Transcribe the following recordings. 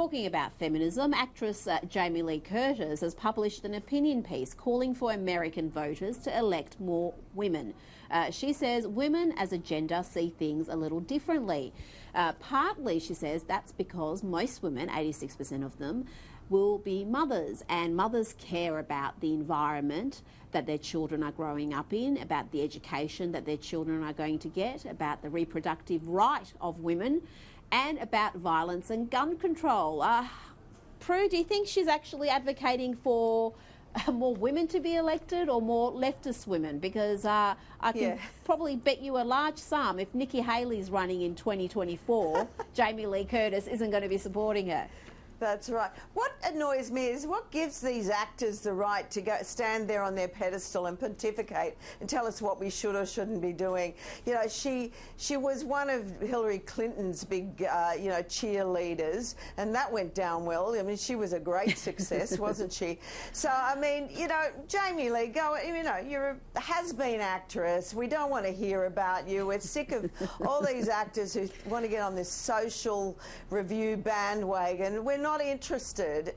talking about feminism, actress Jamie Lee Curtis has published an opinion piece calling for American voters to elect more women. She says women as a gender see things a little differently. Partly, she says, that's because most women, 86% of them, will be mothers, and mothers care about the environment that their children are growing up in, about the education that their children are going to get, about the reproductive right of women, and about violence and gun control. Prue, do you think she's actually advocating for more women to be elected or more leftist women? Because I can probably bet you a large sum if Nikki Haley's running in 2024, Jamie Lee Curtis isn't going to be supporting her. That's right. What annoys me is what gives these actors the right to go stand there on their pedestal and pontificate and tell us what we should or shouldn't be doing. You know, she was one of Hillary Clinton's big, cheerleaders, and that went down well. I mean, she was a great success, wasn't she? So, I mean, Jamie Lee, you're a has-been actress. We don't want to hear about you. We're sick of all these actors who want to get on this social review bandwagon. We're not interested.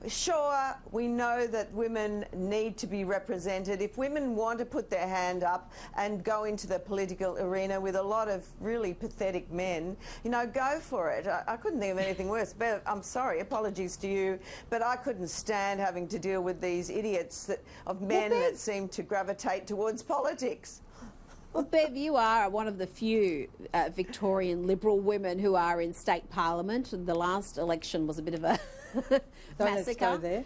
Sure, we know that women need to be represented. If women want to put their hand up and go into the political arena with a lot of really pathetic men, go for it. I couldn't think of anything worse. But I'm sorry, apologies to you, but I couldn't stand having to deal with these idiots of men that seem to gravitate towards politics. Well, Bev, you are one of the few Victorian Liberal women who are in state parliament. The last election was a bit of a massacre. There.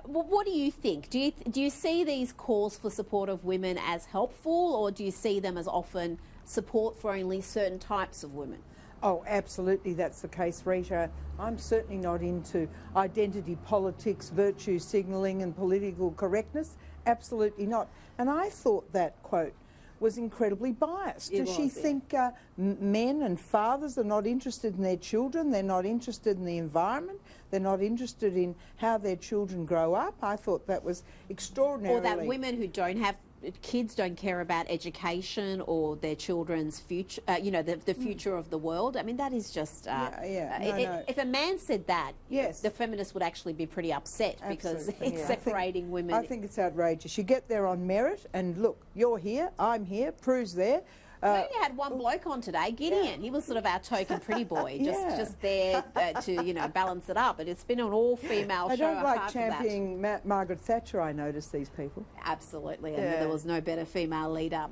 What do you think? Do you see these calls for support of women as helpful, or do you see them as often support for only certain types of women? Oh, absolutely, that's the case, Rita. I'm certainly not into identity politics, virtue signalling and political correctness. Absolutely not. And I thought that quote was incredibly biased. Does she think men and fathers are not interested in their children? They're not interested in the environment? They're not interested in how their children grow up? I thought that was extraordinary. Or that women who don't have kids don't care about education or their children's future, the future of the world. I mean, that is just... If a man said that, the feminists would actually be pretty upset. Absolutely. Because it's separating women. I think it's outrageous. You get there on merit, and look, you're here, I'm here, Prue's there. We only had one bloke on today, Gideon. He was sort of our token pretty boy, just there to balance it up. But it's been an all-female show. I don't like championing Margaret Thatcher. I notice these people. Absolutely, and there was no better female leader.